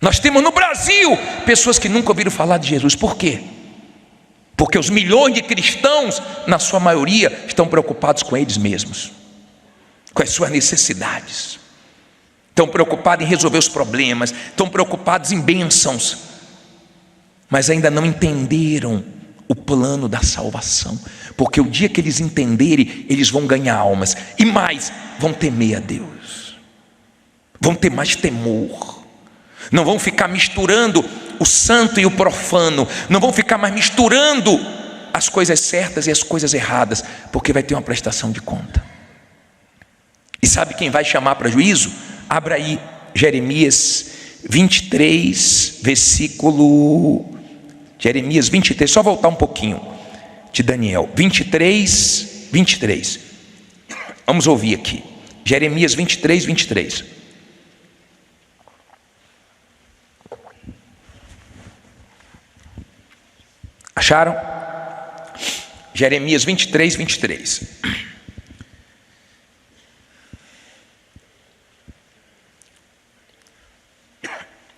Nós temos no Brasil pessoas que nunca ouviram falar de Jesus. Por quê? Porque os milhões de cristãos, na sua maioria, estão preocupados com eles mesmos, com as suas necessidades, estão preocupados em resolver os problemas, estão preocupados em bênçãos, mas ainda não entenderam o plano da salvação. Porque o dia que eles entenderem, eles vão ganhar almas, e mais, vão temer a Deus, vão ter mais temor, não vão ficar misturando o santo e o profano, não vão ficar mais misturando as coisas certas e as coisas erradas, porque vai ter uma prestação de conta. E sabe quem vai chamar para juízo? Abra aí Jeremias 23, versículo... Jeremias 23, só voltar um pouquinho de Daniel, 23. Vamos ouvir aqui, Jeremias 23. Acharam? Jeremias 23.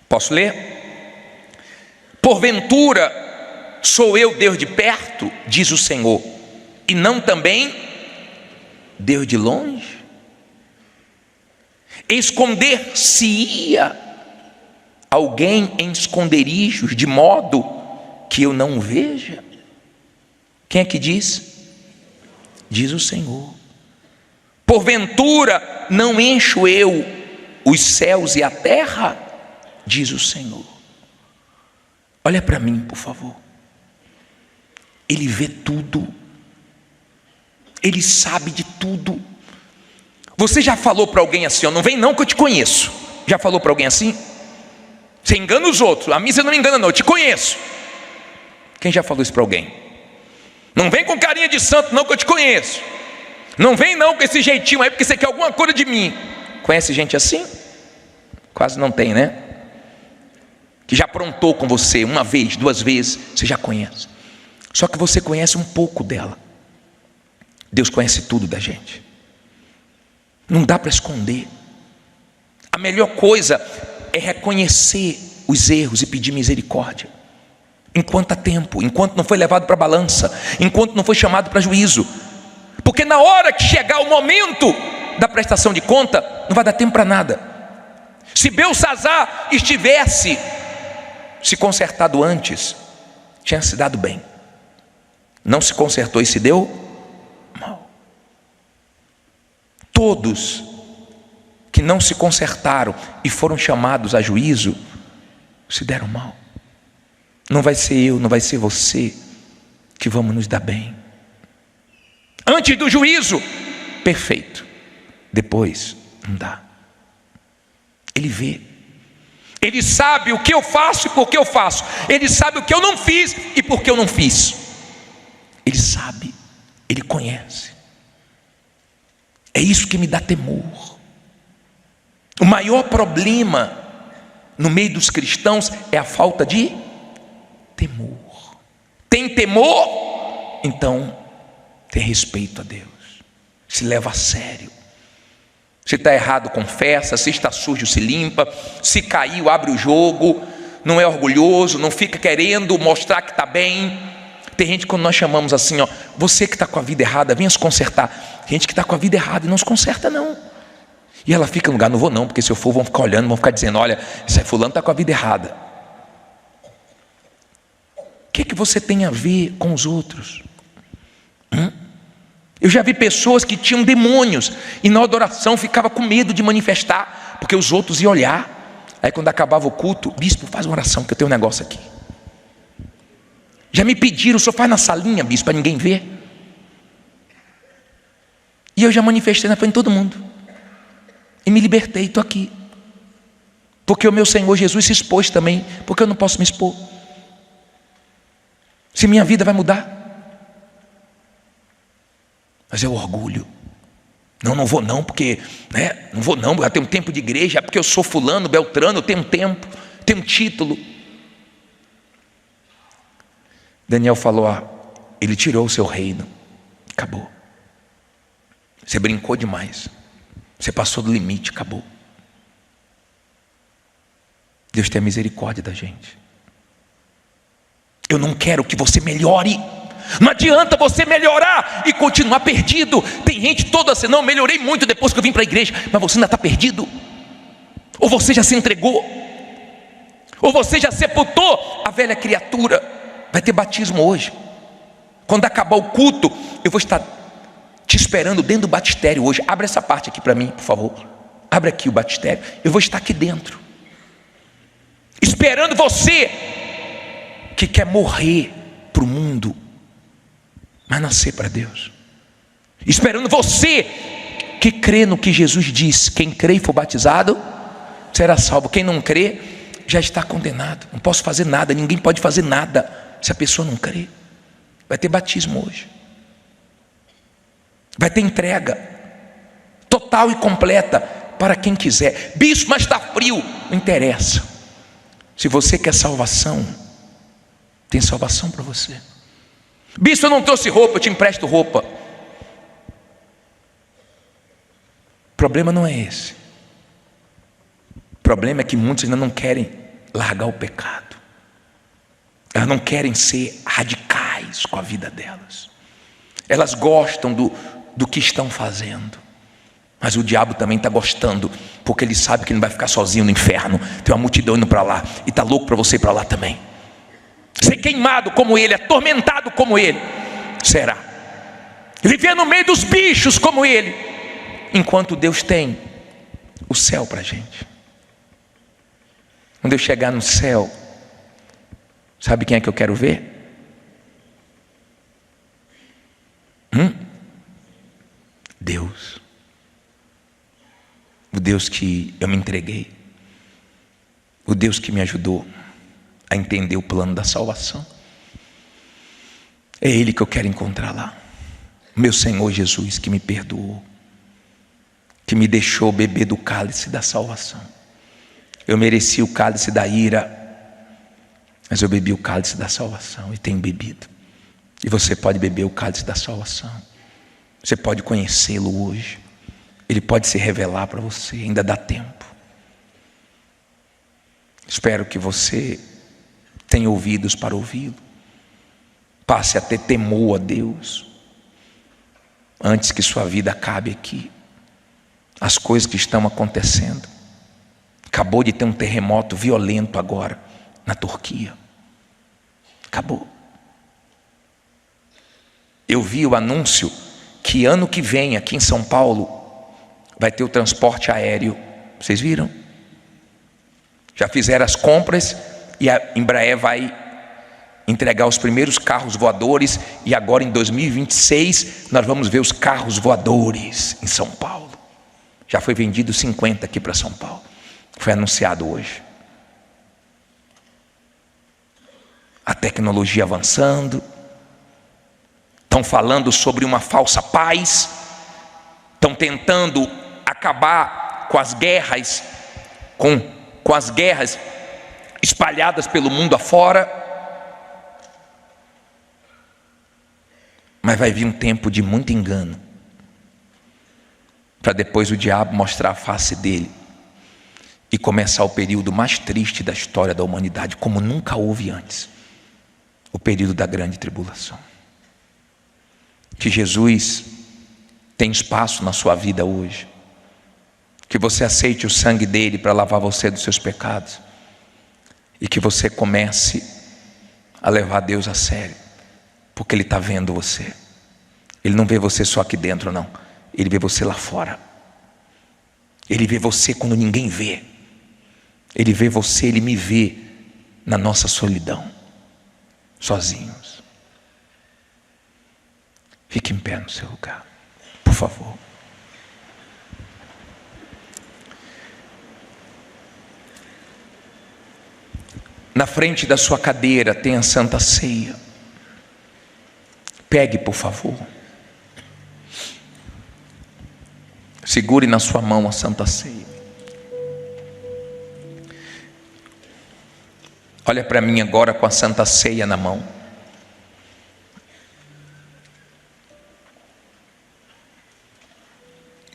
Posso ler? Porventura sou eu Deus de perto, diz o Senhor, e não também Deus de longe? Esconder-se-ia alguém em esconderijos, de modo que eu não veja? Quem é que diz? Diz o Senhor. Porventura não encho eu os céus e a terra? Diz o Senhor. Olha para mim, por favor. Ele vê tudo, Ele sabe de tudo. Você já falou para alguém assim, ó, não vem não que eu te conheço? Já falou para alguém assim? Você engana os outros, a mim você não me engana não, eu te conheço. Quem já falou isso para alguém? Não vem com carinha de santo não que eu te conheço. Não vem não com esse jeitinho aí porque você quer alguma coisa de mim. Conhece gente assim? Quase não tem, né? Que já aprontou com você uma vez, duas vezes, você já conhece. Só que você conhece um pouco dela. Deus conhece tudo da gente. Não dá para esconder. A melhor coisa é reconhecer os erros e pedir misericórdia. Enquanto há tempo, enquanto não foi levado para a balança, enquanto não foi chamado para juízo. Porque na hora que chegar o momento da prestação de conta, não vai dar tempo para nada. Se Belsassar estivesse se consertado antes, tinha se dado bem. Não se consertou e se deu mal. Todos que não se consertaram e foram chamados a juízo, se deram mal. Não vai ser eu, não vai ser você que vamos nos dar bem. Antes do juízo, perfeito. Depois, não dá. Ele vê. Ele sabe o que eu faço e por que eu faço. Ele sabe o que eu não fiz e por que eu não fiz. Ele sabe, Ele conhece. É isso que me dá temor. O maior problema no meio dos cristãos é a falta de temor. Tem temor? Então tem respeito a Deus. Se leva a sério. Se está errado, confessa. Se está sujo, se limpa. Se caiu, abre o jogo. Não é orgulhoso, não fica querendo mostrar que está bem. Tem gente, quando nós chamamos assim, ó, você que está com a vida errada, venha se consertar. Tem gente que está com a vida errada e não se conserta não. E ela fica no lugar, não vou não, porque se eu for vão ficar olhando, vão ficar dizendo, olha, esse fulano está com a vida errada. O que você tem a ver com os outros? Eu já vi pessoas que tinham demônios e na adoração ficava com medo de manifestar, porque os outros iam olhar. Aí quando acabava o culto, bispo, faz uma oração que eu tenho um negócio aqui. Já me pediram, o senhor faz na salinha, bispo, para ninguém ver. E eu já manifestei na frente de todo mundo. E me libertei, estou aqui. Porque o meu Senhor Jesus se expôs também. Porque eu não posso me expor. Se minha vida vai mudar. Mas é o orgulho. Não vou não, porque não vou não, eu tenho um tempo de igreja, é porque eu sou fulano, beltrano, eu tenho um tempo, tenho um título. Daniel falou, ele tirou o seu reino. Acabou. Você brincou demais. Você passou do limite, acabou. Deus tenha misericórdia da gente. Eu não quero que você melhore. Não adianta você melhorar e continuar perdido. Tem gente toda assim: não, melhorei muito depois que eu vim para a igreja. Mas você ainda está perdido. Ou você já se entregou, ou você já sepultou a velha criatura. Vai ter batismo hoje. Quando acabar o culto, eu vou estar te esperando dentro do batistério hoje. Abre essa parte aqui para mim, por favor. Abre aqui o batistério. Eu vou estar aqui dentro, esperando você que quer morrer para o mundo, mas nascer para Deus. Esperando você que crê no que Jesus disse: quem crê e for batizado será salvo. Quem não crê já está condenado. Não posso fazer nada, ninguém pode fazer nada se a pessoa não crê. Vai ter batismo hoje. Vai ter entrega total e completa para quem quiser. Bispo, mas está frio. Não interessa. Se você quer salvação, tem salvação para você. Bispo, eu não trouxe roupa, eu te empresto roupa. O problema não é esse. O problema é que muitos ainda não querem largar o pecado. Elas não querem ser radicais com a vida delas. Elas gostam do que estão fazendo. Mas o diabo também está gostando, porque ele sabe que não vai ficar sozinho no inferno. Tem uma multidão indo para lá, e está louco para você ir para lá também. Ser queimado como ele, atormentado como ele, será. Viver no meio dos bichos como ele, enquanto Deus tem o céu para a gente. Quando eu chegar no céu, sabe quem é que eu quero ver? Deus. O Deus que eu me entreguei. O Deus que me ajudou a entender o plano da salvação. É Ele que eu quero encontrar lá. Meu Senhor Jesus, que me perdoou, que me deixou beber do cálice da salvação. Eu mereci o cálice da ira, mas eu bebi o cálice da salvação e tenho bebido. E você pode beber o cálice da salvação. Você pode conhecê-lo hoje. Ele pode se revelar para você, ainda dá tempo. Espero que você tenha ouvidos para ouvi-lo. Passe a ter temor a Deus antes que sua vida acabe aqui. As coisas que estão acontecendo. Acabou de ter um terremoto violento agora na Turquia. Acabou. Eu vi o anúncio que ano que vem aqui em São Paulo vai ter o transporte aéreo. Vocês viram? Já fizeram as compras e a Embraer vai entregar os primeiros carros voadores, e agora em 2026 nós vamos ver os carros voadores em São Paulo. Já foi vendido 50 aqui para São Paulo. Foi anunciado hoje. A tecnologia avançando. Estão falando sobre uma falsa paz. Estão tentando acabar com as guerras, com as guerras espalhadas pelo mundo afora. Mas vai vir um tempo de muito engano, para depois o diabo mostrar a face dele e começar o período mais triste da história da humanidade, como nunca houve antes, o período da grande tribulação. Que Jesus tem espaço na sua vida hoje, que você aceite o sangue dele para lavar você dos seus pecados, e que você comece a levar Deus a sério, porque Ele está vendo você. Ele não vê você só aqui dentro, não. Ele vê você lá fora. Ele vê você quando ninguém vê. Ele vê você, Ele me vê na nossa solidão, sozinhos. Fique em pé no seu lugar, por favor. Na frente da sua cadeira tem a Santa Ceia. Pegue, por favor. Segure na sua mão a Santa Ceia. Olha para mim agora com a Santa Ceia na mão.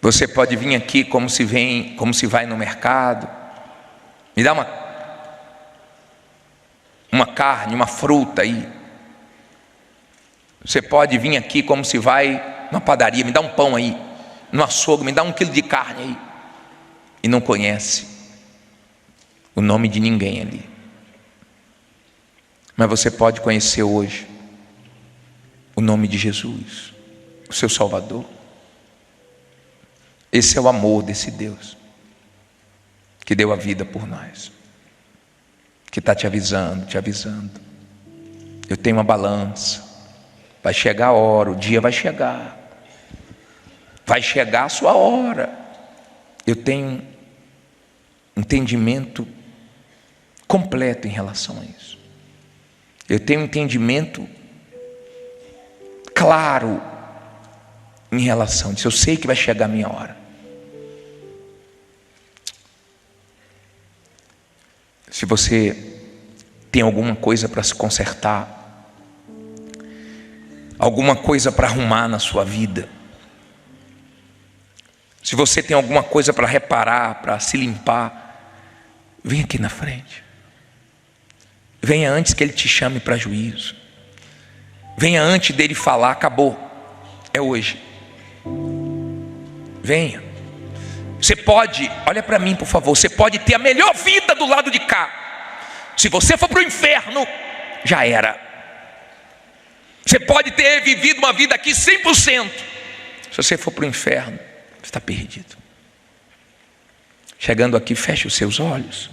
Você pode vir aqui como se vai no mercado. Me dá uma carne, uma fruta aí. Você pode vir aqui como se vai numa padaria, me dá um pão aí, no açougue, me dá 1 quilo de carne aí, e não conhece o nome de ninguém ali. Mas você pode conhecer hoje o nome de Jesus, o seu Salvador. Esse é o amor desse Deus que deu a vida por nós, que está te avisando, eu tenho uma balança, vai chegar a hora, o dia vai chegar a sua hora. Eu tenho entendimento completo em relação a isso. Eu tenho entendimento claro em relação a isso. Eu sei que vai chegar a minha hora. Se você tem alguma coisa para se consertar, alguma coisa para arrumar na sua vida, se você tem alguma coisa para reparar, para se limpar, vem aqui na frente. Venha antes que Ele te chame para juízo. Venha antes dele falar, acabou, é hoje. Venha. Você pode, olha para mim por favor, você pode ter a melhor vida do lado de cá. Se você for para o inferno, já era. Você pode ter vivido uma vida aqui 100%. Se você for para o inferno, você está perdido. Chegando aqui, feche os seus olhos.